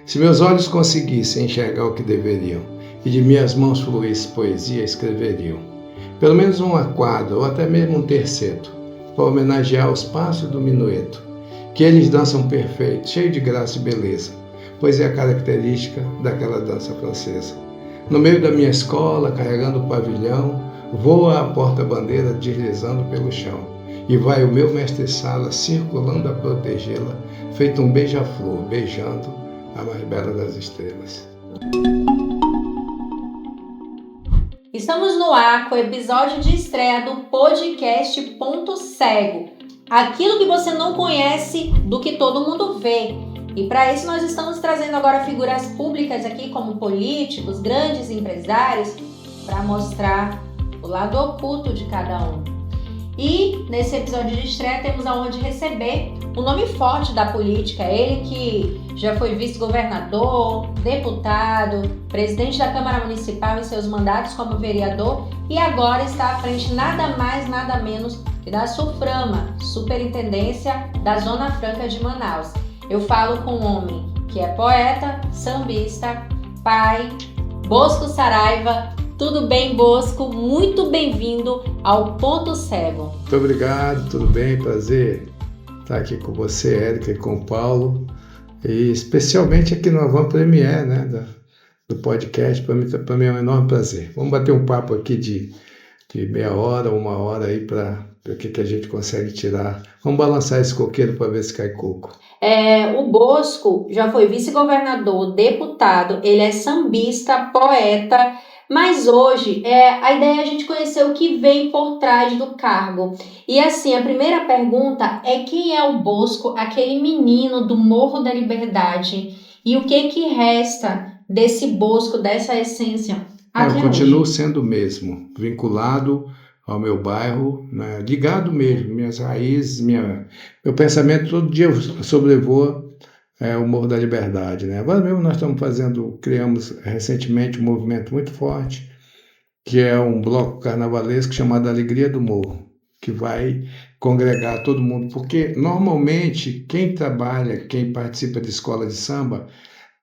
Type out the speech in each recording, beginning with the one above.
Se meus olhos conseguissem enxergar o que deveriam, e de minhas mãos fluísse poesia, escreveriam. Pelo menos uma quadra, ou até mesmo um terceto, para homenagear os passos do minueto, que eles dançam perfeito, cheio de graça e beleza, pois é a característica daquela dança francesa. No meio da minha escola, carregando o pavilhão, voa a porta-bandeira deslizando pelo chão, e vai o meu mestre-sala circulando a protegê-la, feito um beija-flor, beijando a mais bela das estrelas. Estamos no ar com o episódio de estreia do podcast Ponto Cego. Aquilo que você não conhece do que todo mundo vê. E para isso nós estamos trazendo agora figuras públicas aqui, como políticos, grandes empresários, para mostrar o lado oculto de cada um. E nesse episódio de estreia temos a honra de receber um nome forte da política, ele que já foi vice-governador, deputado, presidente da Câmara Municipal em seus mandatos como vereador e agora está à frente nada mais, nada menos que da SUFRAMA, Superintendência da Zona Franca de Manaus. Eu falo com um homem que é poeta, sambista, pai, Bosco Saraiva. Tudo bem, Bosco? Muito bem-vindo ao Ponto Cego. Muito obrigado, tudo bem? Prazer estar aqui com você, Érica, e com o Paulo, e especialmente aqui no Avant Premier, né, do podcast. Para mim é um enorme prazer. Vamos bater um papo aqui de meia hora, uma hora aí para ver o que a gente consegue tirar. Vamos balançar esse coqueiro para ver se cai coco. O Bosco já foi vice-governador, deputado, ele é sambista, poeta, mas hoje a ideia é a gente conhecer o que vem por trás do cargo. E assim, a primeira pergunta é: quem é o Bosco, aquele menino do Morro da Liberdade? E o que resta desse Bosco, dessa essência? Eu continuo sendo o mesmo, vinculado ao meu bairro, né, ligado mesmo, minhas raízes, meu pensamento todo dia sobrevoa o Morro da Liberdade, né? Agora mesmo nós criamos recentemente um movimento muito forte, que é um bloco carnavalesco chamado Alegria do Morro, que vai congregar todo mundo, porque normalmente quem participa de escola de samba,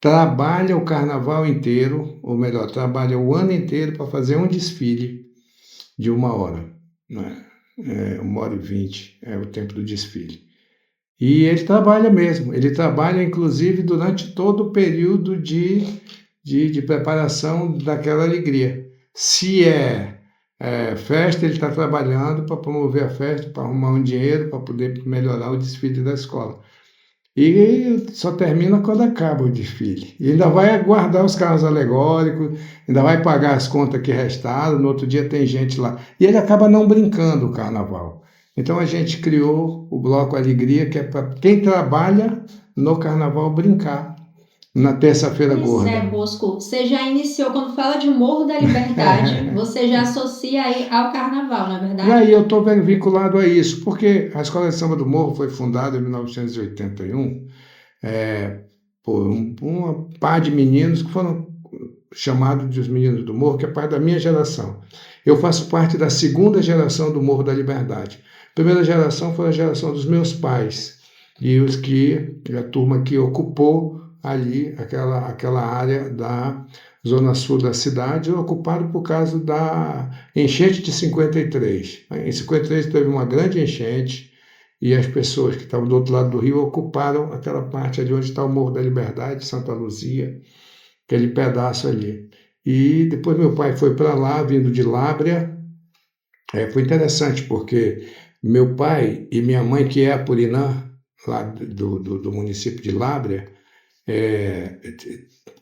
trabalha o carnaval inteiro, ou melhor, trabalha o ano inteiro para fazer um desfile de 1 hora, né? 1h20 é o tempo do desfile. E ele trabalha mesmo, ele trabalha inclusive durante todo o período de preparação daquela alegria. Se é festa, ele está trabalhando para promover a festa, para arrumar um dinheiro, para poder melhorar o desfile da escola. E só termina quando acaba o desfile. E ainda vai guardar os carros alegóricos, ainda vai pagar as contas que restaram, no outro dia tem gente lá. E ele acaba não brincando o carnaval. Então a gente criou o Bloco Alegria, que é para quem trabalha no carnaval brincar na terça-feira gorda. Bosco, você já iniciou, quando fala de Morro da Liberdade, você já associa aí ao carnaval, não é verdade? E aí eu estou vinculado a isso, porque a Escola de Samba do Morro foi fundada em 1981 por uma par de meninos que foram chamados de os meninos do Morro, que é parte da minha geração. Eu faço parte da segunda geração do Morro da Liberdade. A primeira geração foi a geração dos meus pais e a turma que ocupou ali aquela área da zona sul da cidade, ocupado por causa da enchente de 53. Em 53 teve uma grande enchente e as pessoas que estavam do outro lado do rio ocuparam aquela parte ali onde está o Morro da Liberdade, Santa Luzia, aquele pedaço ali. E depois meu pai foi para lá, vindo de Lábrea. Foi interessante, porque meu pai e minha mãe, que é Apurinã, lá do município de Lábrea,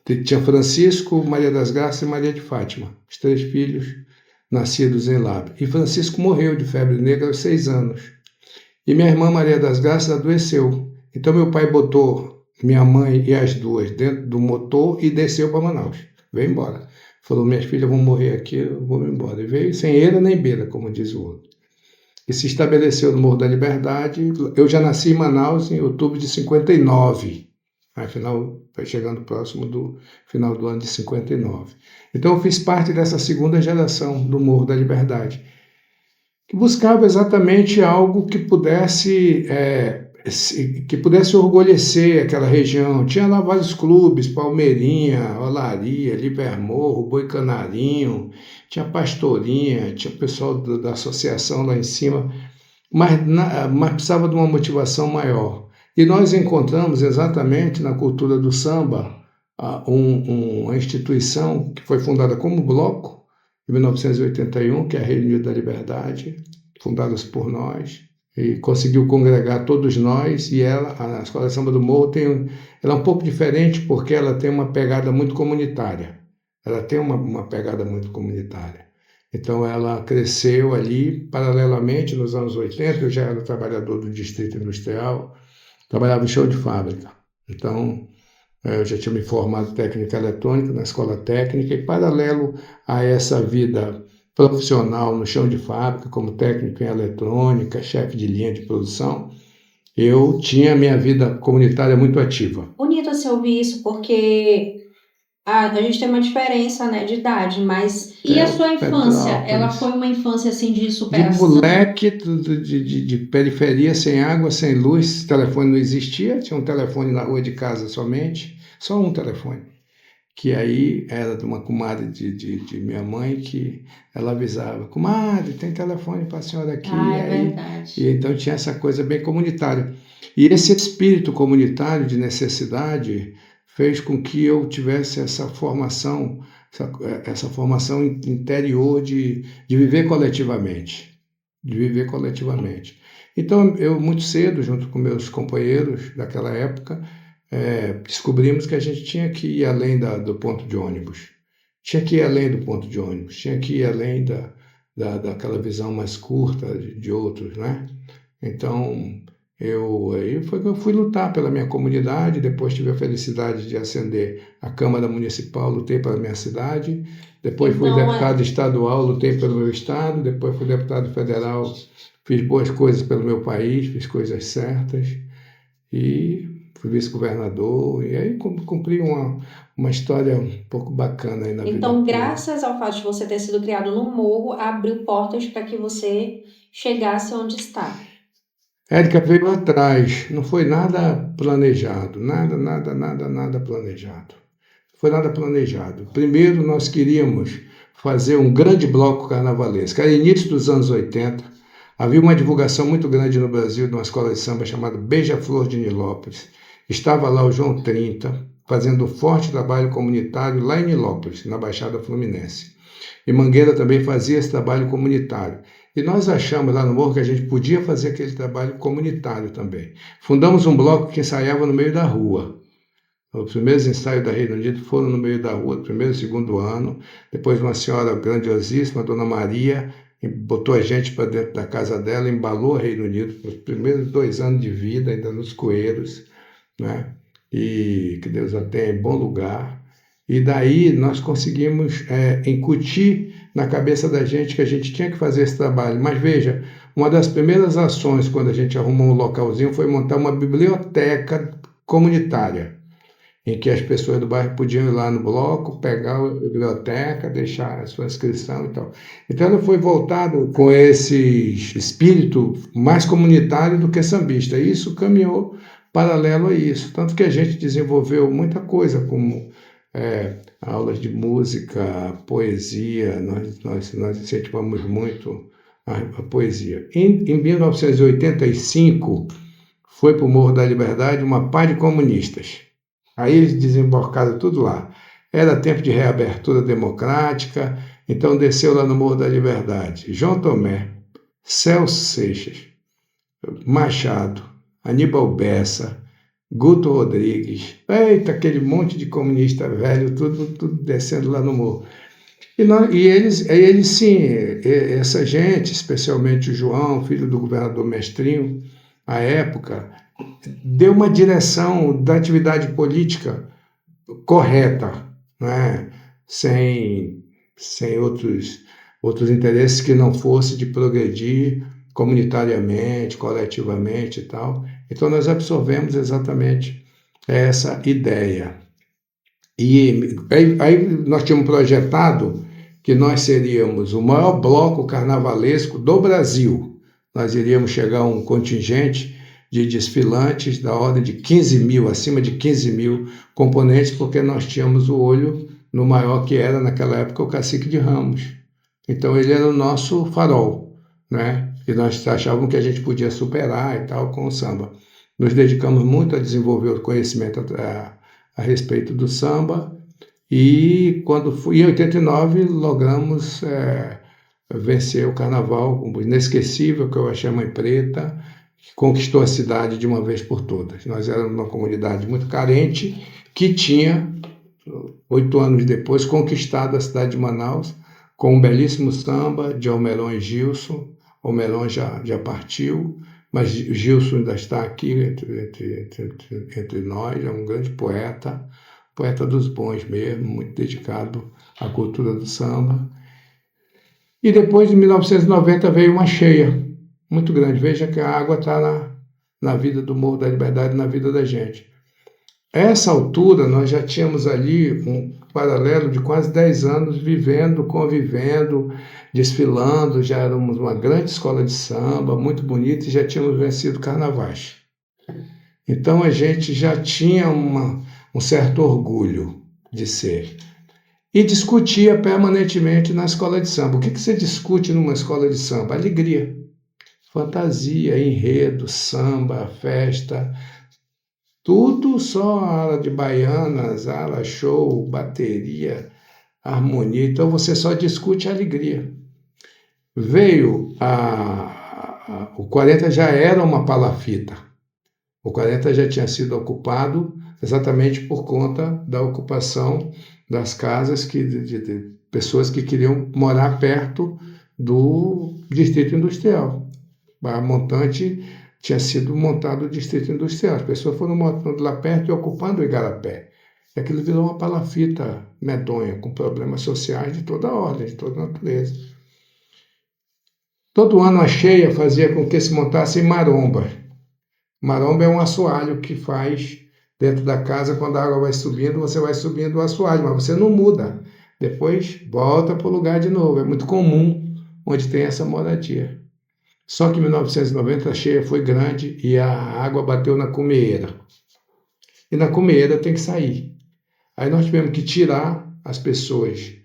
tinha Francisco, Maria das Graças e Maria de Fátima, os 3 filhos nascidos em Lábrea. E Francisco morreu de febre negra aos 6 anos. E minha irmã Maria das Graças adoeceu. Então meu pai botou minha mãe e as duas dentro do motor e desceu para Manaus. Veio embora. Falou: minhas filhas vão morrer aqui, eu vou embora. E veio sem eira nem beira, como diz o outro. E se estabeleceu no Morro da Liberdade. Eu já nasci em Manaus em outubro de 59. Afinal, vai chegando próximo do final do ano de 59. Então eu fiz parte dessa segunda geração do Morro da Liberdade, que buscava exatamente algo que pudesse que pudesse orgulhecer aquela região. Tinha lá vários clubes, Palmeirinha, Olaria, Libermorro, Boi Canarinho, tinha Pastorinha, tinha o pessoal da associação lá em cima, mas precisava de uma motivação maior. E nós encontramos exatamente na cultura do samba uma instituição que foi fundada como bloco, em 1981, que é a Rede Unida da Liberdade, fundada por nós, e conseguiu congregar todos nós. E a Escola de Samba do Morro ela é um pouco diferente porque ela tem uma pegada muito comunitária. Ela tem uma pegada muito comunitária. Então ela cresceu ali paralelamente nos anos 80. Eu já era trabalhador do Distrito Industrial, trabalhava em show de fábrica. Então eu já tinha me formado em técnica eletrônica na escola técnica, e paralelo a essa vida profissional no chão de fábrica, como técnico em eletrônica, chefe de linha de produção, eu tinha a minha vida comunitária muito ativa. Bonito você ouvir isso, porque a gente tem uma diferença, né, de idade, mas e a sua infância? Ela foi uma infância assim de superação? De moleque, de periferia, sem água, sem luz, telefone não existia, tinha um telefone na rua de casa somente, só um telefone, que aí era de uma comadre de minha mãe, que ela avisava: comadre, tem telefone para a senhora aqui. Verdade. E então tinha essa coisa bem comunitária. E esse espírito comunitário de necessidade fez com que eu tivesse essa formação interior de viver coletivamente. Então, eu muito cedo, junto com meus companheiros daquela época, descobrimos que a gente tinha que ir além do ponto de ônibus. Tinha que ir além do ponto de ônibus, tinha que ir além daquela visão mais curta de outros, né? Então, eu fui lutar pela minha comunidade. Depois tive a felicidade de ascender à Câmara Municipal, lutei pela minha cidade. Depois fui deputado estadual, lutei pelo meu estado. Depois fui deputado federal, fiz boas coisas pelo meu país, fiz coisas certas. E fui vice-governador, e aí cumpri uma história um pouco bacana aí na vida. Então, graças ao fato de você ter sido criado no morro, abriu portas para que você chegasse onde está. Érica veio atrás, não foi nada planejado, nada planejado. Não foi nada planejado. Primeiro, nós queríamos fazer um grande bloco carnavalesco. Era início dos anos 80, havia uma divulgação muito grande no Brasil de uma escola de samba chamada Beija-Flor de Nilópolis. Estava lá o João 30, fazendo um forte trabalho comunitário lá em Nilópolis, na Baixada Fluminense. E Mangueira também fazia esse trabalho comunitário. E nós achamos lá no Morro que a gente podia fazer aquele trabalho comunitário também. Fundamos um bloco que ensaiava no meio da rua. Os primeiros ensaios da Reino Unido foram no meio da rua, primeiro e segundo ano. Depois uma senhora grandiosíssima, Dona Maria, botou a gente para dentro da casa dela, embalou a Reino Unido para os primeiros 2 anos de vida, ainda nos coeiros, né? E que Deus a tenha em bom lugar. E daí nós conseguimos incutir na cabeça da gente que a gente tinha que fazer esse trabalho. Mas veja, uma das primeiras ações quando a gente arrumou um localzinho foi montar uma biblioteca comunitária, em que as pessoas do bairro podiam ir lá no bloco, pegar a biblioteca, deixar a sua inscrição e tal. Então ela foi voltada com esse espírito mais comunitário do que sambista. E isso caminhou paralelo a isso. Tanto que a gente desenvolveu muita coisa, como aulas de música, poesia. Nós incentivamos muito a poesia. Em 1985, foi para o Morro da Liberdade uma pá de comunistas. Aí eles desembarcaram tudo lá. Era tempo de reabertura democrática, então desceu lá no Morro da Liberdade João Tomé, Celso Seixas, Machado, Aníbal Bessa, Guto Rodrigues, eita, aquele monte de comunista velho, tudo descendo lá no morro. E eles sim, essa gente, especialmente o João, filho do governador Mestrinho, à época, deu uma direção da atividade política correta, né? Sem outros interesses que não fosse de progredir comunitariamente, coletivamente e tal. Então nós absorvemos exatamente essa ideia. E aí nós tínhamos projetado que nós seríamos o maior bloco carnavalesco do Brasil. Nós iríamos chegar a um contingente de desfilantes da ordem de 15 mil, acima de 15 mil componentes, porque nós tínhamos o olho no maior que era naquela época o Cacique de Ramos. Então ele era o nosso farol, né? E nós achávamos que a gente podia superar e tal com o samba. Nos dedicamos muito a desenvolver o conhecimento a respeito do samba e em 89 logramos vencer o carnaval inesquecível, que eu achei a Mãe Preta, que conquistou a cidade de uma vez por todas. Nós éramos uma comunidade muito carente que tinha, 8 anos depois, conquistado a cidade de Manaus com um belíssimo samba de Almeron e Gilson. Almeron já partiu, mas Gilson ainda está aqui entre nós, é um grande poeta dos bons mesmo, muito dedicado à cultura do samba. E depois, em 1990, veio uma cheia muito grande. Veja que a água está na vida do Morro da Liberdade, na vida da gente. A essa altura, nós já tínhamos ali um paralelo de quase 10 anos vivendo, convivendo, desfilando. Já éramos uma grande escola de samba, muito bonita, e já tínhamos vencido carnavais. Então, a gente já tinha um certo orgulho de ser. E discutia permanentemente na escola de samba. O que você discute numa escola de samba? Alegria, fantasia, enredo, samba, festa, tudo só ala de baianas, ala show, bateria, harmonia. Então você só discute a alegria. Veio o 40 já era uma palafita. O 40 já tinha sido ocupado exatamente por conta da ocupação das casas de pessoas que queriam morar perto do distrito industrial. A montante tinha sido montado o distrito industrial. As pessoas foram montando lá perto e ocupando o Igarapé. E aquilo virou uma palafita medonha, com problemas sociais de toda ordem, de toda natureza. Todo ano a cheia fazia com que se montassem marombas. Maromba é um assoalho que faz dentro da casa. Quando a água vai subindo, você vai subindo o assoalho, mas você não muda. Depois volta para o lugar de novo. É muito comum onde tem essa moradia. Só que em 1990 a cheia foi grande e a água bateu na cumeeira. E na cumeeira tem que sair. Aí nós tivemos que tirar as pessoas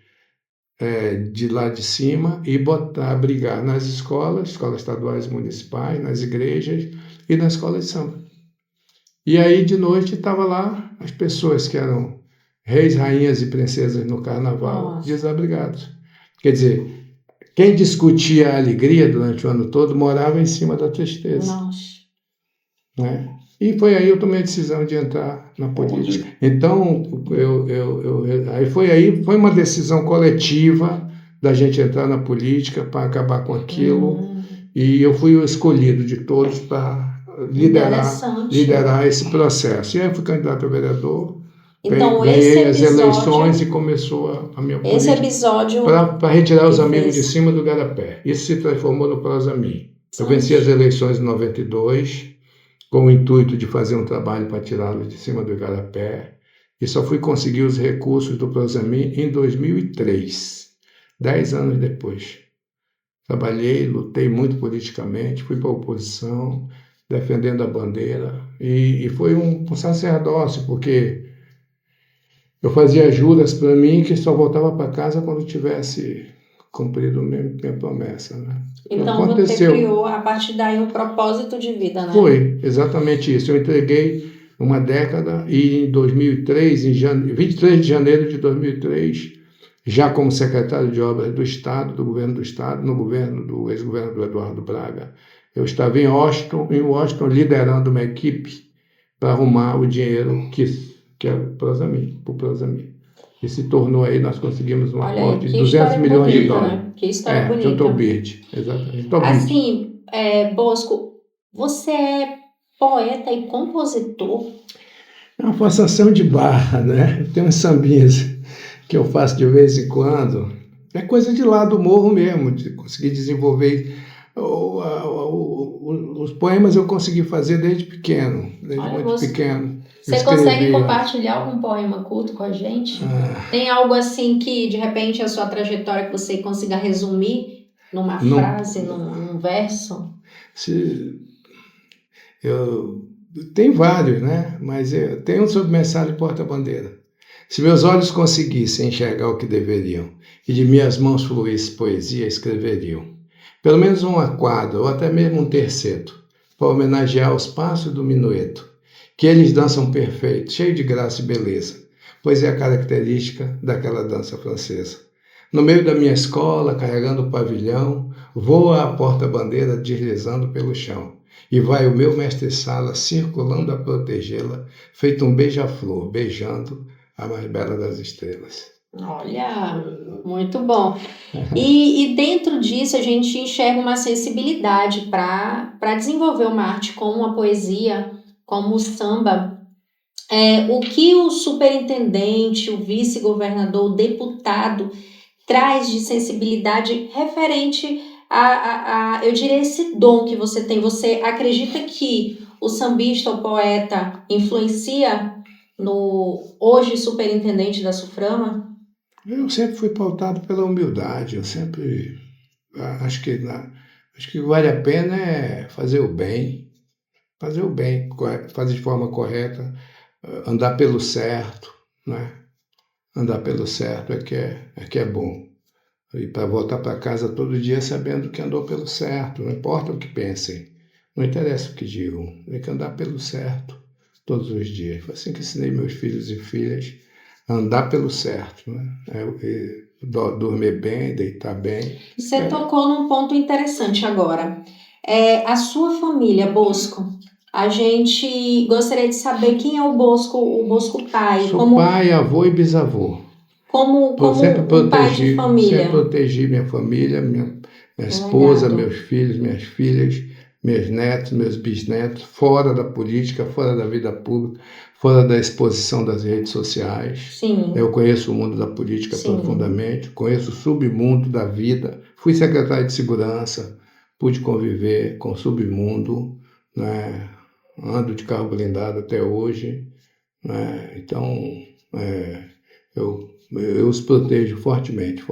de lá de cima e abrigar nas escolas estaduais e municipais, nas igrejas e na escola de samba. E aí de noite estava lá as pessoas que eram reis, rainhas e princesas no carnaval, desabrigados. Quer dizer, quem discutia a alegria durante o ano todo morava em cima da tristeza. Nossa. Né? E foi aí que eu tomei a decisão de entrar na política. Então, foi uma decisão coletiva da gente entrar na política para acabar com aquilo. E eu fui o escolhido de todos para liderar esse processo. E aí eu fui candidato a vereador. Então, ganhei as eleições e começou a minha política. Esse episódio para retirar os amigos de cima do Igarapé. Isso se transformou no Prosamin. Eu venci as eleições em 92, com o intuito de fazer um trabalho para tirá-los de cima do Igarapé. E só fui conseguir os recursos do Prosamin em 2003, 10 anos depois. Trabalhei, lutei muito politicamente, fui para a oposição, defendendo a bandeira. E foi um sacerdócio, porque eu fazia juras para mim que só voltava para casa quando tivesse cumprido minha promessa. Né? Então você criou, a partir daí, um propósito de vida, né? Foi, exatamente isso. Eu entreguei uma década e em 2003, 23 de janeiro de 2003, já como secretário de obras do Estado, do governo do Estado, no governo do ex-governador Eduardo Braga, eu estava em Washington liderando uma equipe para arrumar o dinheiro que é o Prosamin. E se tornou aí, nós conseguimos um aporte de 200 milhões de dólares. Né? Que história bonita. Junto ao BID, exatamente. Assim, Bosco, você é poeta e compositor? É uma forçação de barra, né? Tem uns sambinhas que eu faço de vez em quando. É coisa de lá do morro mesmo, de conseguir desenvolver. Os poemas eu consegui fazer desde pequeno, pequeno. Você consegue compartilhar algum poema culto com a gente? Tem algo assim que, de repente, a sua trajetória que você consiga resumir numa frase, num verso? Eu tenho vários, né? Mas eu tenho um sobre mensagem porta-bandeira. Se meus olhos conseguissem enxergar o que deveriam, e de minhas mãos fluísse poesia, escreveriam. Pelo menos uma quadra, ou até mesmo um terceto, para homenagear os passos do minueto, que eles dançam perfeito, cheio de graça e beleza, pois é a característica daquela dança francesa. No meio da minha escola, carregando o pavilhão, voa a porta-bandeira deslizando pelo chão. E vai o meu mestre-sala circulando a protegê-la, feito um beija-flor, beijando a mais bela das estrelas. Olha, muito bom. E dentro disso a gente enxerga uma sensibilidade para desenvolver uma arte como a poesia, como o samba. O que o superintendente, o vice-governador, o deputado traz de sensibilidade referente eu diria, esse dom que você tem. Você acredita que o sambista, o poeta, influencia no hoje superintendente da SUFRAMA? Eu sempre fui pautado pela humildade, eu sempre acho que, acho que vale a pena é fazer o bem, fazer de forma correta, andar pelo certo, né? Andar pelo certo é que é bom. E para voltar para casa todo dia sabendo que andou pelo certo, não importa o que pensem, não interessa o que digam, tem que andar pelo certo todos os dias. Foi assim que ensinei meus filhos e filhas a andar pelo certo, né? Dormir bem, deitar bem. Você tocou num ponto interessante agora. A sua família, Bosco, a gente gostaria de saber quem é o Bosco pai. Sou pai, avô e bisavô. Como um pai de família. Sempre protegi minha família, minha esposa, meus filhos, minhas filhas, meus netos, meus bisnetos, fora da política, fora da vida pública, fora da exposição das redes sociais. Sim. Eu conheço o mundo da política profundamente, conheço o submundo da vida. Fui secretário de segurança, pude conviver com o submundo, né? Ando de carro blindado até hoje, né? Então, eu os protejo fortemente.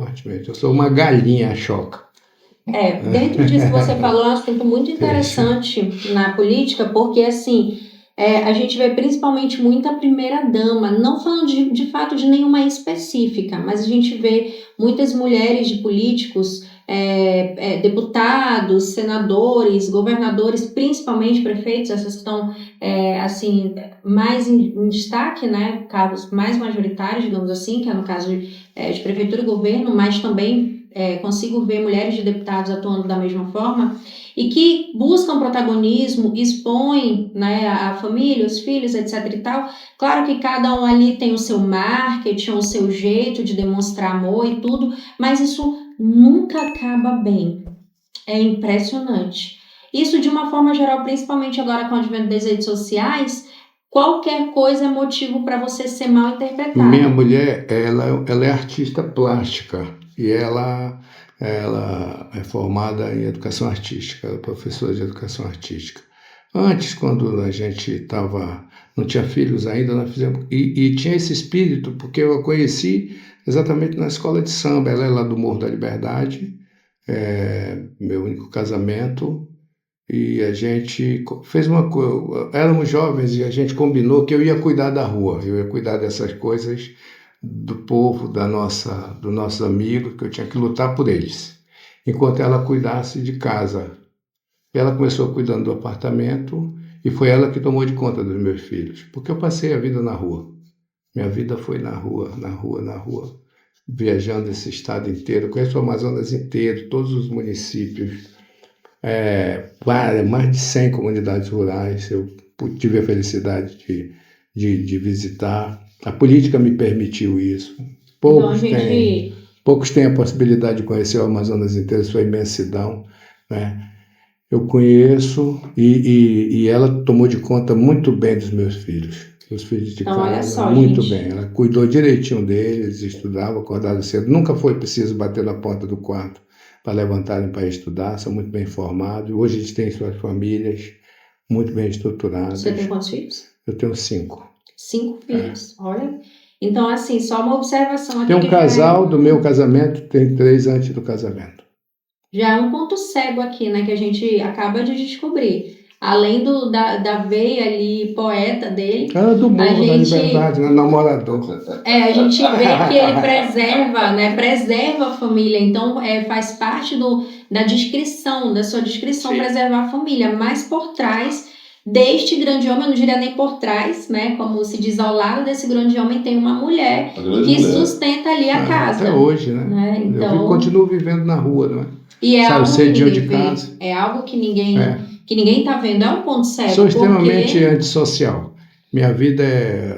Eu sou uma galinha choca. Dentro disso que você falou, é um assunto muito interessante na política, porque assim, a gente vê principalmente muita primeira-dama, não falando de fato de nenhuma específica, mas a gente vê muitas mulheres de políticos, deputados, senadores, governadores, principalmente prefeitos, essas que estão assim, mais em destaque, né, cargos mais majoritários, digamos assim, que é no caso de prefeitura e governo, mas também consigo ver mulheres de deputados atuando da mesma forma e que buscam protagonismo, expõem, né, a família, os filhos, etc e tal. Claro que cada um ali tem o seu marketing, o seu jeito de demonstrar amor e tudo, mas isso nunca acaba bem. É impressionante. Isso de uma forma geral, principalmente agora com o advento das redes sociais, qualquer coisa é motivo para você ser mal interpretado. Minha mulher, ela é artista plástica e ela é formada em educação artística, ela é professora de educação artística. Antes, quando a gente não tinha filhos ainda, nós fizemos, e tinha esse espírito, porque eu a conheci exatamente na escola de samba. Ela é lá do Morro da Liberdade, meu único casamento, e a gente fez uma coisa, éramos jovens e a gente combinou que eu ia cuidar da rua, eu ia cuidar dessas coisas do povo, dos nossos amigos, que eu tinha que lutar por eles, enquanto ela cuidasse de casa. Ela começou cuidando do apartamento e foi ela que tomou de conta dos meus filhos, porque eu passei a vida na rua. Minha vida foi na rua, viajando esse estado inteiro, conheço o Amazonas inteiro, todos os municípios, mais de 100 comunidades rurais, eu tive a felicidade de visitar. A política me permitiu isso. Poucos têm a possibilidade de conhecer o Amazonas inteiro, sua imensidão, né? Eu conheço e ela tomou de conta muito bem dos meus filhos. Os filhos de casa, olha só, muito gente. bem. Ela cuidou direitinho deles, estudava, acordava cedo. Nunca foi preciso bater na porta do quarto para levantarem para estudar, são muito bem formados. Hoje eles têm suas famílias muito bem estruturadas. Você tem quantos filhos? Eu tenho 5. 5 filhos, olha. Então, assim, só uma observação aqui. Tem um casal do meu casamento, tem 3 antes do casamento. Já é um ponto cego aqui, né, que a gente acaba de descobrir. além da veia ali poeta dele, Era do Morro da gente- Liberdade, né? Namorador. a gente vê que ele preserva, né? Preserva a família. Então, faz parte da descrição, da sua descrição, Sim. preservar a família. Mas por trás deste grande homem, eu não diria nem por trás, né? Como se diz, ao lado desse grande homem tem uma mulher A grande que mulher. sustenta ali a casa. Até hoje, né? Né? Eu Então, continuo vivendo na rua, não é? e é Sabe, algo que cedinho ninguém de vê. casa. É algo que ninguém É. tá vendo. É um ponto cego. Sou extremamente porque... antissocial. Minha vida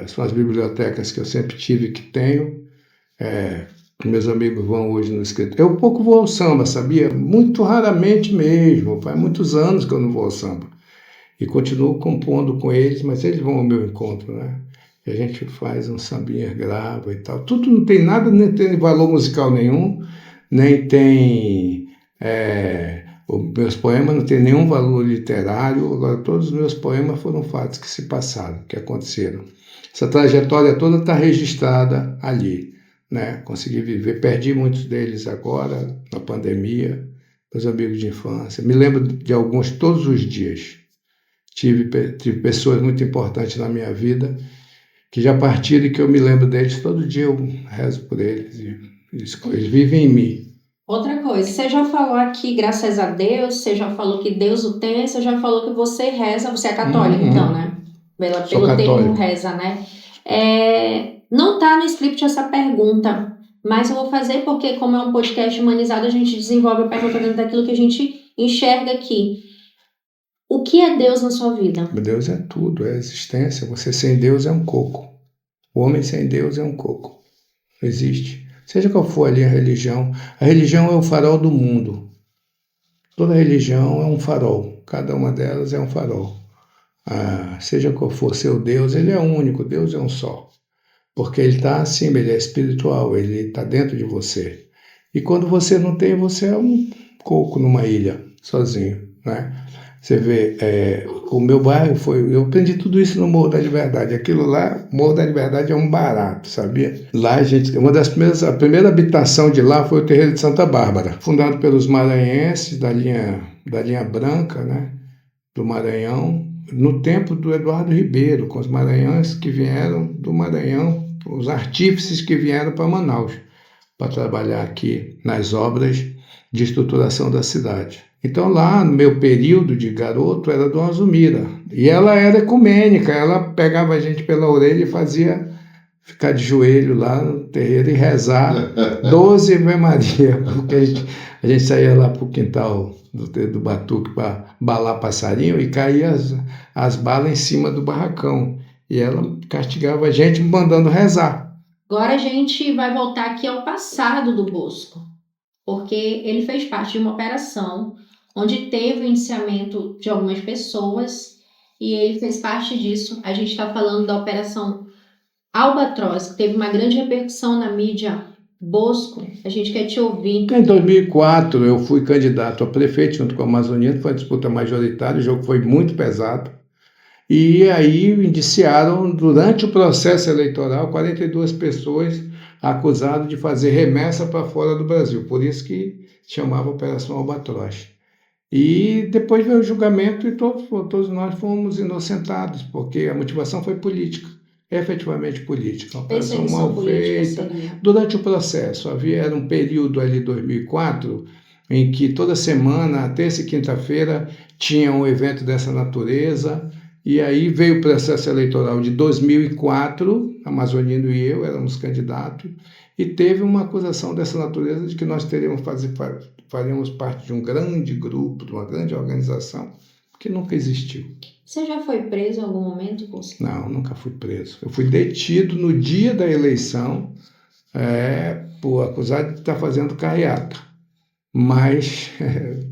são as bibliotecas que eu sempre tive e que tenho. Meus amigos vão hoje no escritório. Eu pouco vou ao samba, sabia? Muito raramente mesmo. Faz muitos anos que eu não vou ao samba. E continuo compondo com eles, mas eles vão ao meu encontro, né? E a gente faz um sambinha, grava e tal. Tudo não tem nada, nem tem valor musical nenhum, nem tem... os meus poemas não têm nenhum valor literário. Agora, todos os meus poemas foram fatos que se passaram, que aconteceram. Essa trajetória toda está registrada ali, né? Consegui viver, perdi muitos deles agora, na pandemia, meus amigos de infância. Me lembro de alguns todos os dias. Tive pessoas muito importantes na minha vida que já partiram e que eu me lembro deles. Todo dia eu rezo por eles e eles vivem em mim. Outra coisa, você já falou aqui, graças a Deus, você já falou que Deus o tem, você já falou que você reza, você é católico, então, né? Pelo termo reza, né? Não tá no script essa pergunta, mas eu vou fazer porque, como é um podcast humanizado, a gente desenvolve a pergunta dentro daquilo que a gente enxerga aqui. O que é Deus na sua vida? Deus é tudo, é existência. Você sem Deus é um coco. O homem sem Deus é um coco. Não existe. Seja qual for ali a religião é o farol do mundo. Toda religião é um farol. Cada uma delas é um farol. Seja qual for seu Deus, ele é único. Deus é um só. Porque ele está acima, ele é espiritual, ele está dentro de você. E quando você não tem, você é um coco numa ilha, sozinho, né? Você vê, o meu bairro eu aprendi tudo isso no Morro da Liberdade. Aquilo lá, Morro da Liberdade é um barato, sabia? Lá a primeira habitação de lá foi o terreiro de Santa Bárbara, fundado pelos maranhenses da linha branca, né? Do Maranhão, no tempo do Eduardo Ribeiro, com os maranhenses que vieram do Maranhão, os artífices que vieram para Manaus, para trabalhar aqui nas obras de estruturação da cidade. Então lá, no meu período de garoto, era Dona Zumira. E ela era ecumênica, ela pegava a gente pela orelha e fazia ficar de joelho lá no terreiro e rezar 12 Ave Maria, porque a gente saía lá para o quintal do batuque para balar passarinho e caía as balas em cima do barracão. E ela castigava a gente mandando rezar. Agora a gente vai voltar aqui ao passado do Bosco, porque ele fez parte de uma operação onde teve o indiciamento de algumas pessoas e ele fez parte disso. A gente está falando da Operação Albatroz, que teve uma grande repercussão na mídia. Bosco, a gente quer te ouvir. Em 2004 eu fui candidato a prefeito junto com a Amazonina, foi uma disputa majoritária, o jogo foi muito pesado. E aí indiciaram, durante o processo eleitoral, 42 pessoas acusadas de fazer remessa para fora do Brasil. Por isso que chamava Operação Albatroz. E depois veio o julgamento e todos nós fomos inocentados, porque a motivação foi política, efetivamente política. Uma operação mal feita. Durante o processo, era um período ali, 2004, em que toda semana, terça e quinta-feira, tinha um evento dessa natureza. E aí veio o processo eleitoral de 2004, Amazonino e eu éramos candidatos, e teve uma acusação dessa natureza de que nós faríamos parte de um grande grupo, de uma grande organização, que nunca existiu. Você já foi preso em algum momento, Bosco? Não, nunca fui preso. Eu fui detido no dia da eleição, por acusado de estar fazendo carreata. Mas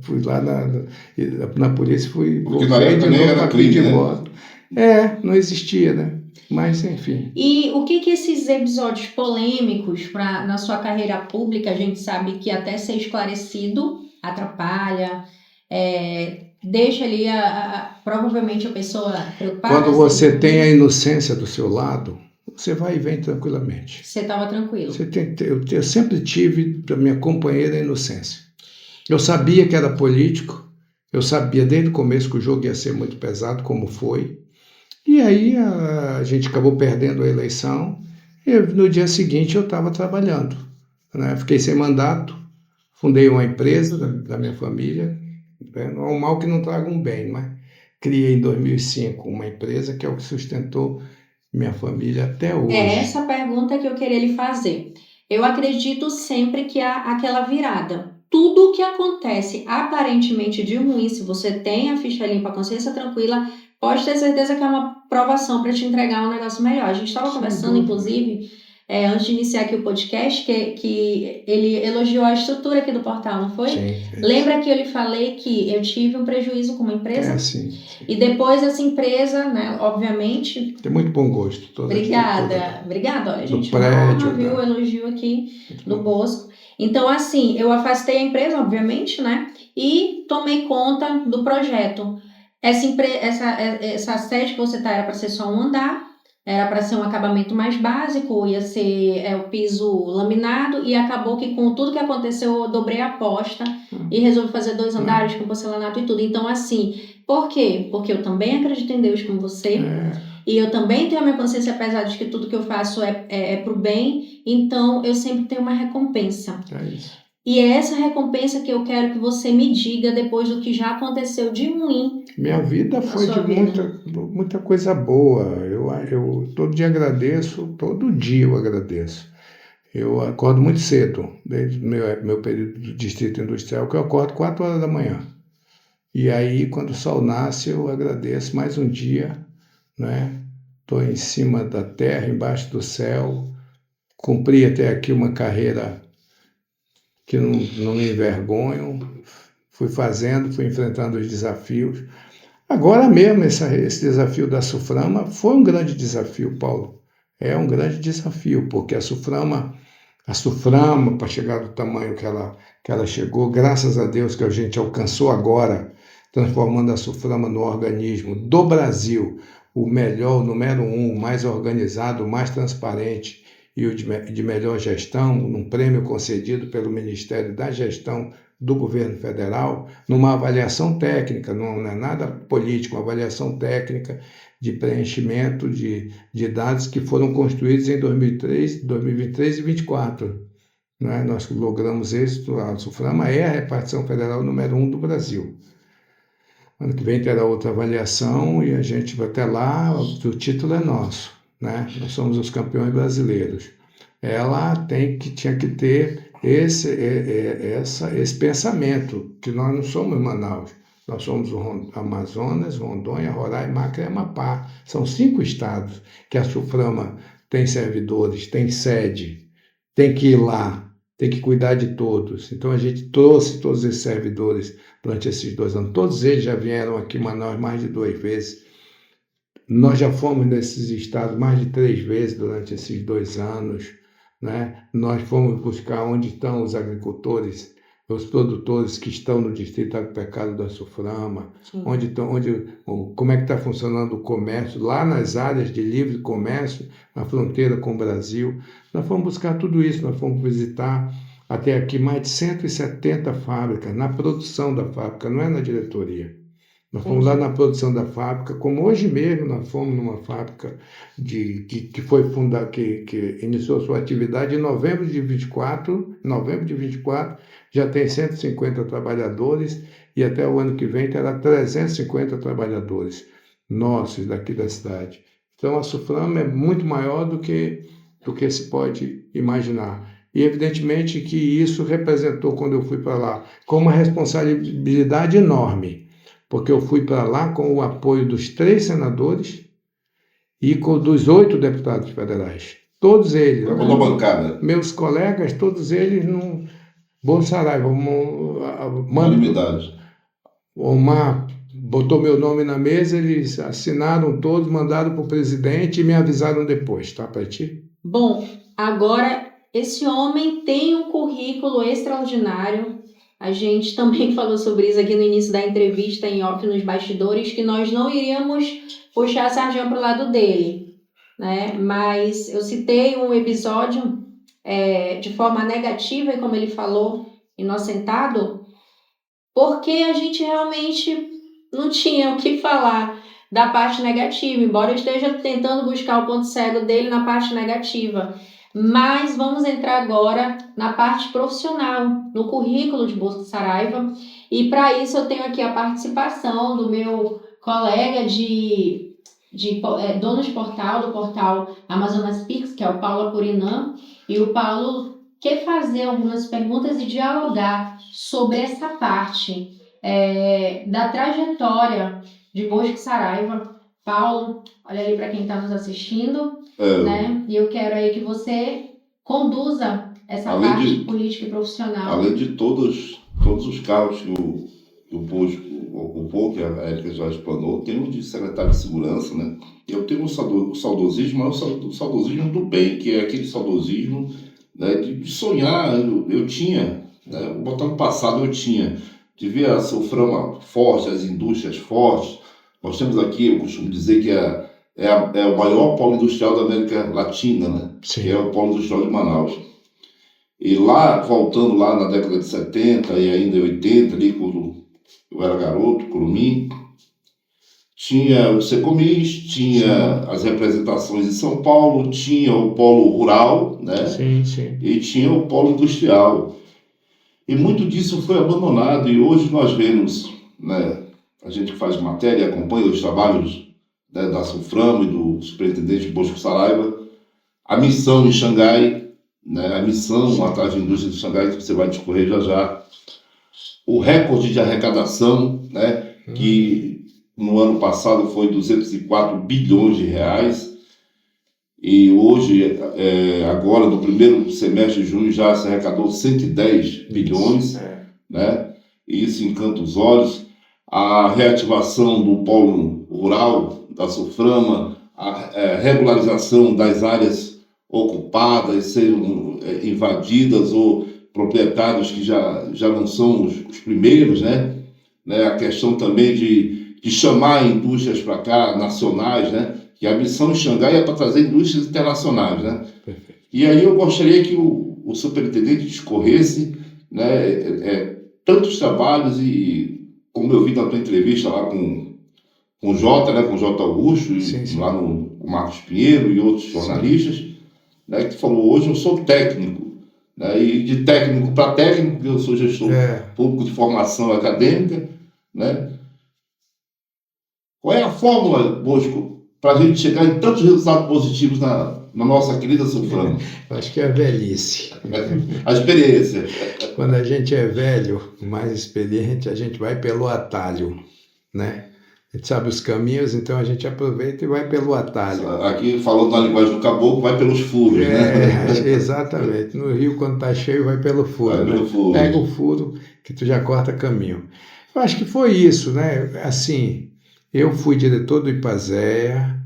fui lá na polícia, porque na época nem era crime, de voto. Não existia, né? Mas, enfim. E o que esses episódios polêmicos na sua carreira pública, a gente sabe que até ser esclarecido atrapalha, deixa ali provavelmente a pessoa preocupada. Quando você tem a inocência do seu lado, você vai e vem tranquilamente. Você estava tranquilo? Eu sempre tive da minha companheira a inocência. Eu sabia que era político, Eu sabia desde o começo que o jogo ia ser muito pesado, como foi. E aí a gente acabou perdendo a eleição. E no dia seguinte eu estava trabalhando, né? Fiquei sem mandato, fundei uma empresa da minha família. Não é um mal que não traga um bem, mas criei em 2005 uma empresa que é o que sustentou minha família até É hoje. essa pergunta que eu queria lhe fazer. Eu acredito sempre que há aquela virada. Tudo que acontece aparentemente de ruim, se você tem a ficha limpa, a consciência tranquila, pode ter certeza que é uma provação para te entregar um negócio melhor. A gente estava Sem conversando, dúvida. inclusive, antes de iniciar aqui o podcast, que ele elogiou a estrutura aqui do portal, não foi? Sim, Lembra que eu lhe falei que eu tive um prejuízo com uma empresa? sim. E depois essa empresa, né, obviamente, Tem muito bom gosto. Toda a estrutura obrigada. Olha, do gente, prédio, honra, viu? da- Elogio aqui muito do bom. Bosco. Então, assim, eu afastei a empresa, obviamente, né? E tomei conta do projeto. Essa sede que você está era para ser só um andar, era para ser um acabamento mais básico, ia ser o piso laminado, e acabou que com tudo que aconteceu, eu dobrei a aposta e resolvi fazer 2 andares com porcelanato e tudo. Então, assim, por quê? Porque eu também acredito em Deus como você. E eu também tenho a minha consciência pesada de que tudo que eu faço é pro bem, então eu sempre tenho uma recompensa. É isso. E é essa recompensa que eu quero que você me diga depois do que já aconteceu de ruim. Minha vida foi sua de vida. muita coisa boa. Eu todo dia agradeço, todo dia eu agradeço. Eu acordo muito cedo, desde o meu período do distrito industrial, que eu acordo 4 horas da manhã. E aí, quando o sol nasce, eu agradeço mais um dia, né? Estou em cima da terra, embaixo do céu, cumpri até aqui uma carreira que não me envergonho, fui fazendo, fui enfrentando os desafios. Agora mesmo, esse desafio da Suframa foi um grande desafio, Paulo. É um grande desafio, porque a Suframa, para chegar do tamanho que ela chegou, graças a Deus que a gente alcançou agora, transformando a Suframa no organismo do Brasil, o melhor, o número 1, mais organizado, mais transparente e o de melhor gestão, num prêmio concedido pelo Ministério da Gestão do Governo Federal, numa avaliação técnica, não é nada político, uma avaliação técnica de preenchimento de dados que foram construídos em 2023 e 2024. Né? Nós logramos êxito, a Suframa é a repartição federal número 1 do Brasil. Ano que vem terá outra avaliação e a gente vai até lá, o título é nosso, né? Nós somos os campeões brasileiros. Ela tinha que ter esse pensamento, que nós não somos Manaus, nós somos o Amazonas, Rondônia, Roraima, Acre e Amapá. São 5 estados que a Suframa tem servidores, tem sede, tem que ir lá, tem que cuidar de todos. Então a gente trouxe todos esses servidores durante esses 2 anos. Todos eles já vieram aqui em Manaus mais de 2 vezes. Nós já fomos nesses estados mais de 3 vezes durante esses 2 anos. Né? Nós fomos buscar onde estão os agricultores, os produtores que estão no distrito agropecuário da Suframa, como é que está funcionando o comércio, lá nas áreas de livre comércio, na fronteira com o Brasil. Nós fomos buscar tudo isso, nós fomos visitar até aqui mais de 170 fábricas, na produção da fábrica, não é na diretoria. Nós fomos lá na produção da fábrica, como hoje mesmo nós fomos numa fábrica que foi fundada, que iniciou sua atividade em novembro de 24, já tem 150 trabalhadores e até o ano que vem terá 350 trabalhadores nossos daqui da cidade. Então a Suframa é muito maior do que se pode imaginar. E evidentemente que isso representou, quando eu fui para lá, com uma responsabilidade enorme, porque eu fui para lá com o apoio dos 3 senadores e dos 8 deputados federais. Todos eles, Vai mudar a bancada. meus colegas, todos eles no Bolsonaro, Unanimidade. O Omar botou meu nome na mesa, eles assinaram todos, mandaram para o presidente e me avisaram depois, tá, para ti? Bom, agora esse homem tem um currículo extraordinário. A gente também falou sobre isso aqui no início da entrevista, em off, nos bastidores, que nós não iríamos puxar a sardinha para o lado dele, né? Mas eu citei um episódio de forma negativa, e como ele falou, inocentado, porque a gente realmente não tinha o que falar da parte negativa, embora eu esteja tentando buscar o ponto cego dele na parte negativa. Mas vamos entrar agora na parte profissional, no currículo de Bosco Saraiva, e para isso eu tenho aqui a participação do meu colega dono de portal, do portal Amazonas Pix, que é o Paulo Apurinã, e o Paulo quer fazer algumas perguntas e dialogar sobre essa parte da trajetória de Bosco Saraiva. Paulo, olha ali para quem está nos assistindo, né? E eu quero aí que você conduza essa parte política e profissional. Além de todos os cargos que o Bosco ocupou, que a Érica já explanou, tem o de secretário de segurança, né? Eu tenho o saudosismo, mas o saudosismo do bem, que é aquele saudosismo, né, de sonhar. Eu tinha, né, vou botar no passado, eu tinha, de ver a Sulframa forte, as indústrias fortes. Nós temos aqui, eu costumo dizer que é o maior polo industrial da América Latina, né? Sim. Que é o polo industrial de Manaus. E lá, voltando lá na década de 70 e ainda em 80, ali quando eu era garoto, Curumim, tinha o Secomis, tinha as representações em São Paulo, tinha o polo rural, né? Sim, sim. E tinha o polo industrial. E muito disso foi abandonado, e hoje nós vemos, né, a gente que faz matéria, acompanha os trabalhos, né, da Sulframa e do superintendente Bosco Saraiva, a missão em Xangai, né, a missão atrás da indústria de Xangai, que você vai discorrer já, o recorde de arrecadação, né, que no ano passado foi 204 bilhões de reais, e hoje, agora no primeiro semestre de junho, já se arrecadou 110 bilhões, né, e isso encanta os olhos. A reativação do polo rural, da Sulframa, a regularização das áreas ocupadas, sejam invadidas ou proprietários que já não são os primeiros, né? A questão também de chamar indústrias para cá, nacionais, né? Que a missão em Xangai é para trazer indústrias internacionais, né? Perfeito. E aí eu gostaria que o superintendente discorresse, né, tantos trabalhos, e como eu vi na tua entrevista lá com o Jota, né, com o Jota Augusto, Sim. lá no Marcos Pinheiro e outros jornalistas, né, que falou, hoje eu sou técnico, né, e de técnico para técnico, eu sou gestor público de formação acadêmica, né? Qual é a fórmula, Bosco, para a gente chegar em tantos resultados positivos na nossa querida Sulframa? Acho que é a velhice. A experiência. Quando a gente é velho, mais experiente, a gente vai pelo atalho, né? A gente sabe os caminhos, então a gente aproveita e vai pelo atalho. Aqui, falando na linguagem do caboclo, vai pelos furos, né? Exatamente. No rio, quando está cheio, vai pelo furo. Vai pelo furo. Pega o furo que tu já corta caminho. Eu acho que foi isso, né? Assim, eu fui diretor do Ipazéa,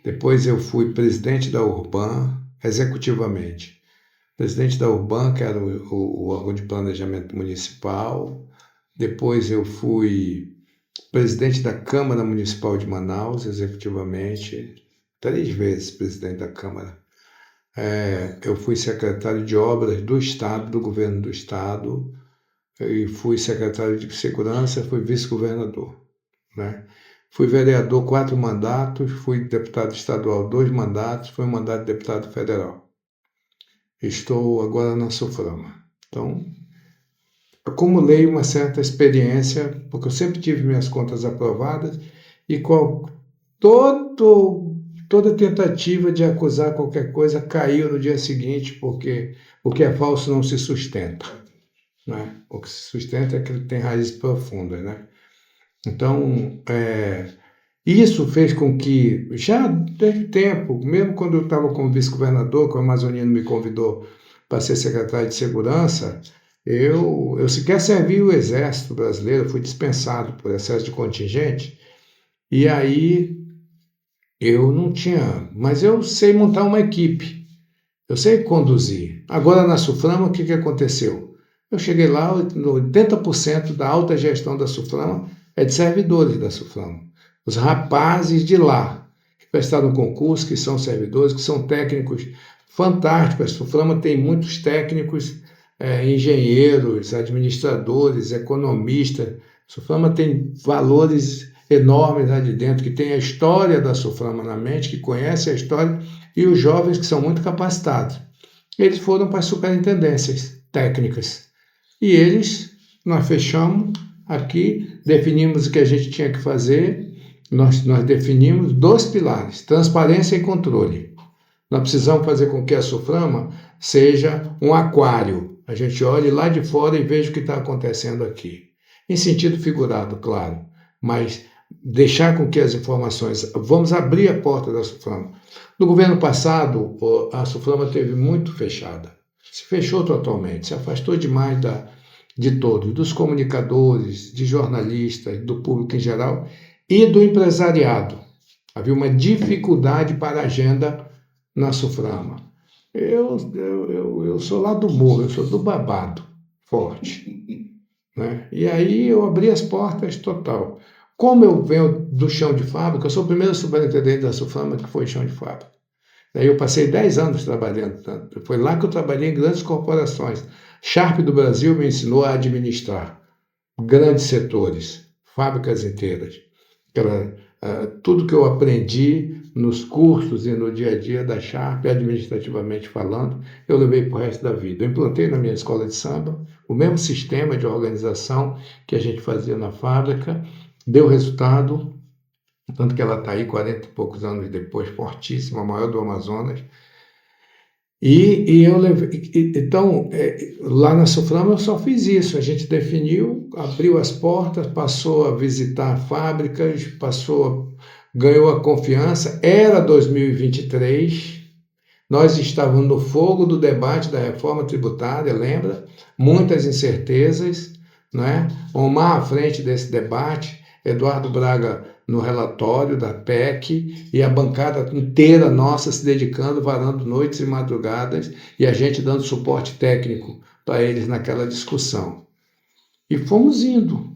depois eu fui presidente da Urban, executivamente. Presidente da Urban, que era o órgão de planejamento municipal. Depois eu fui presidente da Câmara Municipal de Manaus, executivamente, 3 vezes presidente da Câmara. Eu fui secretário de obras do Estado, do governo do Estado, e fui secretário de segurança, fui vice-governador, né? Fui vereador 4 mandatos, fui deputado estadual 2 mandatos, fui um mandato de deputado federal. Estou agora na Sulframa. Então, acumulei uma certa experiência, porque eu sempre tive minhas contas aprovadas, e toda tentativa de acusar qualquer coisa caiu no dia seguinte, porque o que é falso não se sustenta, né? O que se sustenta é aquilo que tem raízes profundas, né? Então, isso fez com que, já desde tempo, mesmo quando eu estava como vice-governador, que o Amazoniano me convidou para ser secretário de segurança, eu sequer servi o Exército Brasileiro, fui dispensado por excesso de contingente, e aí eu não tinha, mas eu sei montar uma equipe, eu sei conduzir. Agora na Sulframa, o que aconteceu? Eu cheguei lá, 80% da alta gestão da Sulframa é de servidores da Sulframa. Os rapazes de lá, que prestaram concurso, que são servidores, que são técnicos fantásticos. A Sulframa tem muitos técnicos engenheiros, administradores, economistas. A Suframa tem valores enormes lá de dentro, que tem a história da Suframa na mente, que conhece a história, e os jovens que são muito capacitados. Eles foram para as superintendências técnicas. E nós fechamos aqui, definimos o que a gente tinha que fazer, nós definimos 2 pilares, transparência e controle. Nós precisamos fazer com que a Suframa seja um aquário. A gente olhe lá de fora e veja o que está acontecendo aqui. Em sentido figurado, claro, mas deixar com que as informações... Vamos abrir a porta da Suframa. No governo passado, a Suframa teve muito fechada. Se fechou totalmente, se afastou demais de todos, dos comunicadores, de jornalistas, do público em geral e do empresariado. Havia uma dificuldade para a agenda na Suframa. Eu sou lá do morro, eu sou do babado forte, né? E aí eu abri as portas total. Como eu venho do chão de fábrica, eu sou o primeiro superintendente da Suframa que foi chão de fábrica. Daí eu passei 10 anos trabalhando. Foi lá que eu trabalhei em grandes corporações. Sharp do Brasil me ensinou a administrar grandes setores, fábricas inteiras. Tudo que eu aprendi nos cursos e no dia a dia da Sharp, administrativamente falando, eu levei para o resto da vida. Eu implantei na minha escola de samba o mesmo sistema de organização que a gente fazia na fábrica, deu resultado, tanto que ela está aí 40 e poucos anos depois, fortíssima, a maior do Amazonas. E eu levei, então, lá na Suframa eu só fiz isso. A gente definiu, abriu as portas, passou a visitar fábricas, ganhou a confiança. Era 2023, nós estávamos no fogo do debate da reforma tributária, lembra? Muitas incertezas, né? Omar à frente desse debate, Eduardo Braga no relatório da PEC e a bancada inteira nossa se dedicando, varando noites e madrugadas e a gente dando suporte técnico para eles naquela discussão. E fomos indo,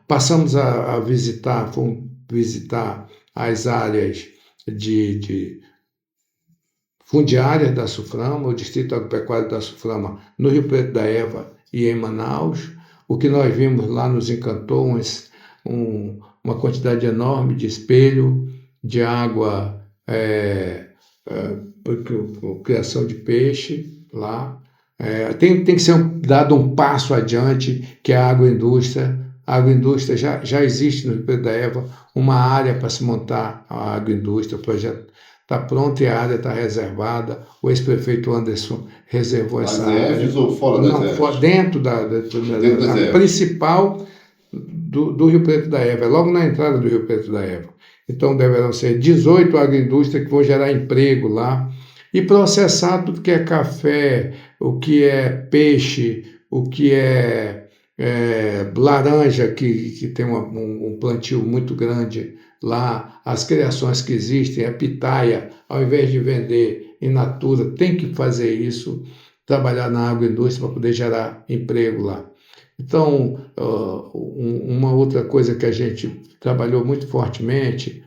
passamos a visitar as áreas de fundiárias da Suframa, o Distrito Agropecuário da Suframa no Rio Preto da Eva e em Manaus. O que nós vimos lá nos encantou, uma quantidade enorme de espelho, de água, criação de peixe lá. Tem que ser dado um passo adiante, que é a agroindústria. A agroindústria já existe no Rio Preto da Eva uma área para se montar a agroindústria, o projeto está pronto e a área está reservada. O ex-prefeito Anderson reservou essa área. Nas ou fora das Eves? Não, dentro da principal do Rio Preto da Eva, logo na entrada do Rio Preto da Eva. Então deverão ser 18 agroindústrias que vão gerar emprego lá e processar tudo que é café, o que é peixe, o que é laranja, que tem um plantio muito grande lá, as criações que existem, a pitaia, ao invés de vender in natura, tem que fazer isso, trabalhar na agroindústria para poder gerar emprego lá. Então, uma outra coisa que a gente trabalhou muito fortemente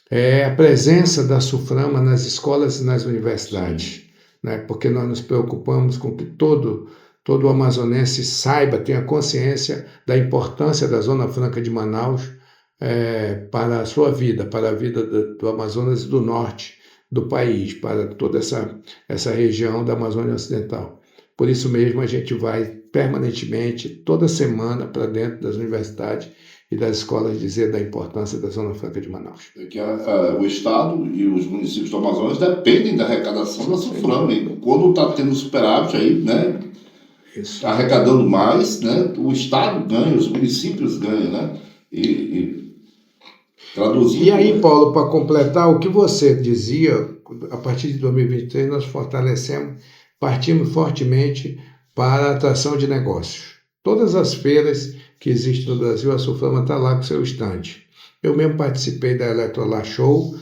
é a presença da Suframa nas escolas e nas universidades, né? Porque nós nos preocupamos com que todo amazonense saiba, tenha consciência da importância da Zona Franca de Manaus para a sua vida, para a vida do Amazonas e do norte do país, para toda essa região da Amazônia Ocidental. Por isso mesmo a gente vai permanentemente, toda semana, para dentro das universidades e das escolas dizer da importância da Zona Franca de Manaus. Que o Estado e os municípios do Amazonas dependem da arrecadação da Suframa. E quando está tendo superávit aí, né, arrecadando mais, né, o Estado ganha, os municípios ganham, né? Traduzindo. E aí, Paulo, para completar o que você dizia, a partir de 2023 nós partimos fortemente para a atração de negócios. Todas as feiras que existem no Brasil, a Suframa está lá com seu estande. Eu mesmo participei da Eletrolar Show,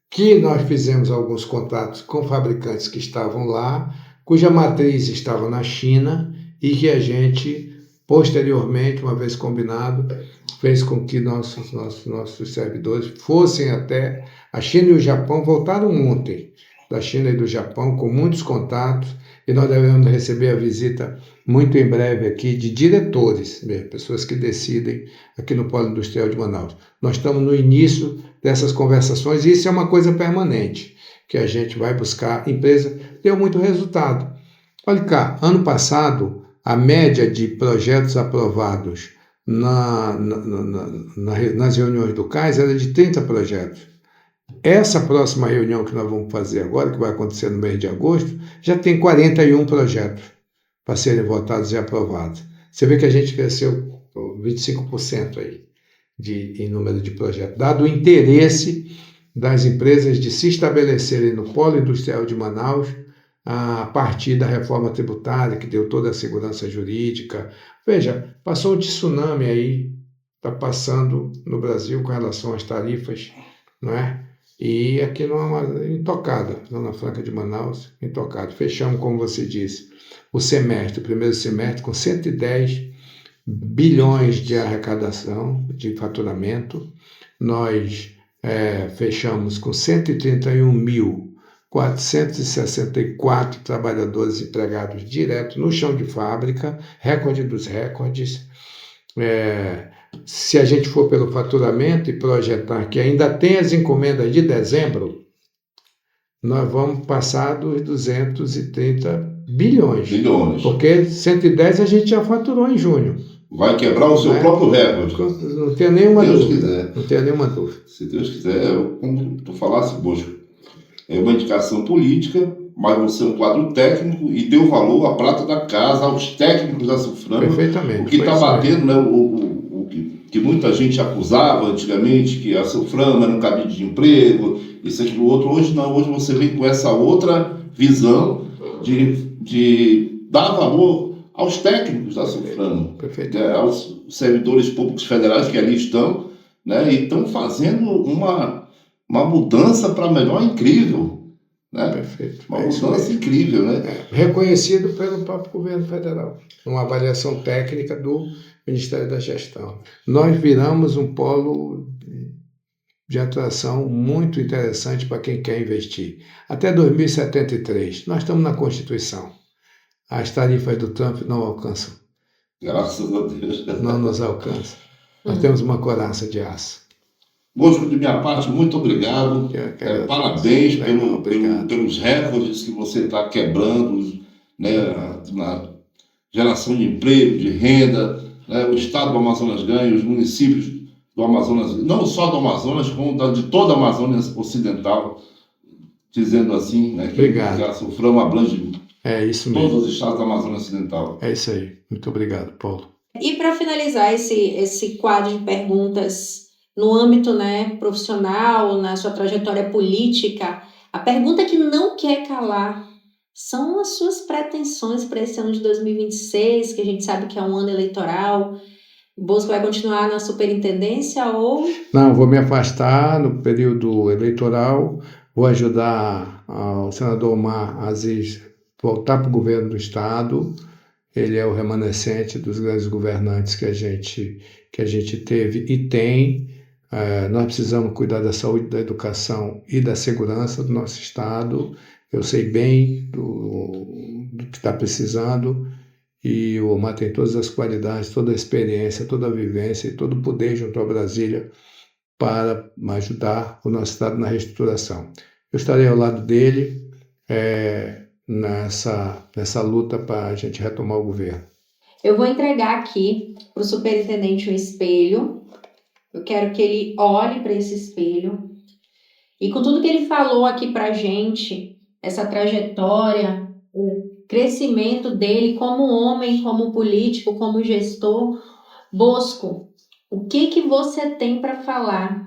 que nós fizemos alguns contatos com fabricantes que estavam lá, cuja matriz estava na China e que a gente, posteriormente, uma vez combinado, fez com que nossos servidores fossem até a China e o Japão. Voltaram ontem da China e do Japão, com muitos contatos, e nós devemos receber a visita muito em breve aqui de diretores, pessoas que decidem aqui no Polo Industrial de Manaus. Nós estamos no início dessas conversações e isso é uma coisa permanente, que a gente vai buscar. A empresa deu muito resultado. Olha cá, ano passado, a média de projetos aprovados nas reuniões do CAIS era de 30 projetos. Essa próxima reunião que nós vamos fazer agora, que vai acontecer no mês de agosto, já tem 41 projetos para serem votados e aprovados. Você vê que a gente cresceu 25% aí em número de projetos, dado o interesse das empresas de se estabelecerem no Polo Industrial de Manaus a partir da reforma tributária, que deu toda a segurança jurídica. Veja, passou um tsunami aí, está passando no Brasil com relação às tarifas, não é? E aqui intocada, Zona Franca de Manaus, intocado. Fechamos, como você disse, o primeiro semestre, com 110 bilhões de arrecadação, de faturamento. Nós fechamos com 131.464 trabalhadores empregados direto no chão de fábrica, recorde dos recordes. Se a gente for pelo faturamento e projetar que ainda tem as encomendas de dezembro, nós vamos passar dos 230 bilhões. Porque 110 a gente já faturou em junho. Vai quebrar o seu próprio recorde. Não tenho nenhuma Deus dúvida. Quiser. Não tenho nenhuma dúvida. Se Deus quiser, como tu falasse, Bosco, é uma indicação política, mas você é um quadro técnico e deu valor à prata da casa, aos técnicos da Sulframa. Perfeitamente. O que está batendo, né, que muita gente acusava antigamente, que a Sulframa era um cabide de emprego, isso, aquilo, outro. Hoje não, hoje você vem com essa outra visão de dar valor aos técnicos da Sulframa, aos servidores públicos federais que ali estão, né, e estão fazendo uma mudança para melhor incrível. Né? Perfeito. Uma mudança incrível, né? Reconhecido pelo próprio governo federal, uma avaliação técnica do Ministério da Gestão. Nós viramos um polo de atração muito interessante para quem quer investir. Até 2073, nós estamos na Constituição. As tarifas do Trump não alcançam. Graças a Deus. Não nos alcançam. Nós temos uma coraça de aço. Bosco, de minha parte, muito obrigado. Parabéns pelos recordes que você está quebrando, né, na geração de emprego, de renda, né, o estado do Amazonas ganha, os municípios do Amazonas, não só do Amazonas, como de toda a Amazônia Ocidental, dizendo assim, né, que a Sulframa abrange todos os estados da Amazônia Ocidental. É isso aí. Muito obrigado, Paulo. E para finalizar esse quadro de perguntas no âmbito, né, profissional, na sua trajetória política, a pergunta que não quer calar são as suas pretensões para esse ano de 2026, que a gente sabe que é um ano eleitoral. O Bosco vai continuar na superintendência ou... Não, vou me afastar no período eleitoral, vou ajudar o senador Omar Aziz voltar para o governo do estado. Ele é o remanescente dos grandes governantes que a gente teve e tem. Nós precisamos cuidar da saúde, da educação e da segurança do nosso estado. Eu sei bem do que está precisando e o Omar tem todas as qualidades, toda a experiência, toda a vivência e todo o poder junto a Brasília para ajudar o nosso estado na reestruturação. Eu estarei ao lado dele nessa luta para a gente retomar o governo. Eu vou entregar aqui para o superintendente um espelho. Eu quero que ele olhe para esse espelho e com tudo que ele falou aqui para a gente, essa trajetória, o crescimento dele como homem, como político, como gestor. Bosco, o que você tem para falar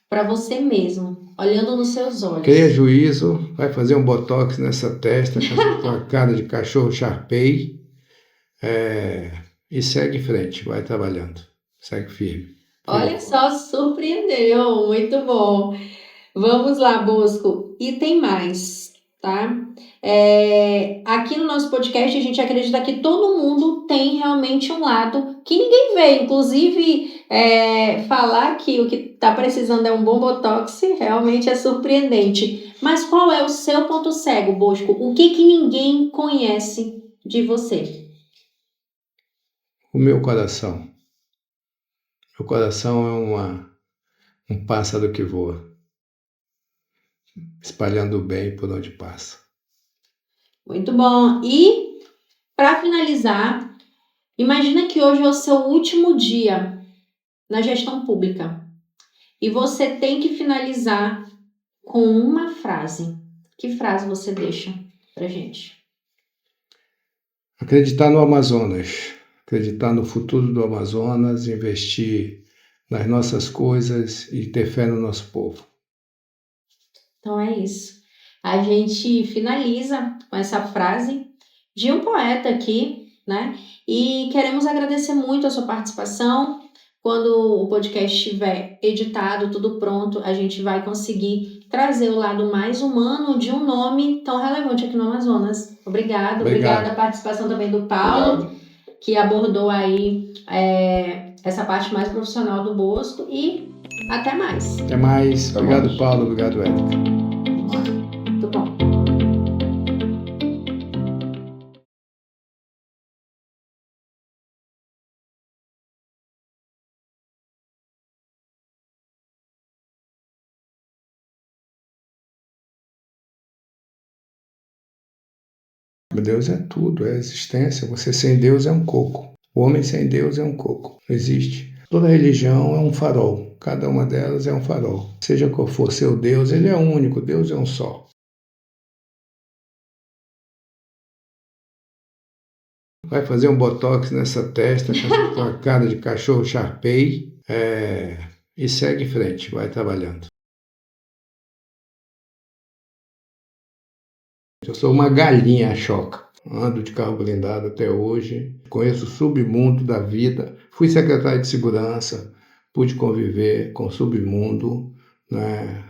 para você mesmo, olhando nos seus olhos? Cria juízo, vai fazer um botox nessa testa com a cara de cachorro Sharpei e segue em frente, vai trabalhando, segue firme. Olha só, surpreendeu, muito bom. Vamos lá, Bosco. E tem mais. tá? Aqui no nosso podcast a gente acredita que todo mundo tem realmente um lado que ninguém vê. Inclusive, falar que o que está precisando é um bom botox realmente é surpreendente. Mas qual é o seu ponto cego, Bosco? O que ninguém conhece de você? O meu coração. Meu coração é um pássaro que voa, espalhando o bem por onde passa. Muito bom. E, para finalizar, imagina que hoje é o seu último dia na gestão pública e você tem que finalizar com uma frase. Que frase você deixa pra gente? Acreditar no Amazonas, acreditar no futuro do Amazonas, investir nas nossas coisas e ter fé no nosso povo. Então é isso. A gente finaliza com essa frase de um poeta aqui, né? E queremos agradecer muito a sua participação. Quando o podcast estiver editado, tudo pronto, a gente vai conseguir trazer o lado mais humano de um nome tão relevante aqui no Amazonas. Obrigada a participação também do Paulo, que abordou aí essa parte mais profissional do Bosco, e até mais. Até mais. Obrigado, Paulo. Obrigado, Érica. Muito bom. Deus é tudo, é existência. Você sem Deus é um coco. O homem sem Deus é um coco. Não existe. Toda religião é um farol. Cada uma delas é um farol. Seja qual for seu Deus, ele é único. Deus é um só. Vai fazer um botox nessa testa com a cara de cachorro Sharpei e segue em frente. Vai trabalhando. Eu sou uma galinha choca. Ando de carro blindado até hoje. Conheço o submundo da vida. Fui secretário de segurança. Pude conviver com o submundo, né?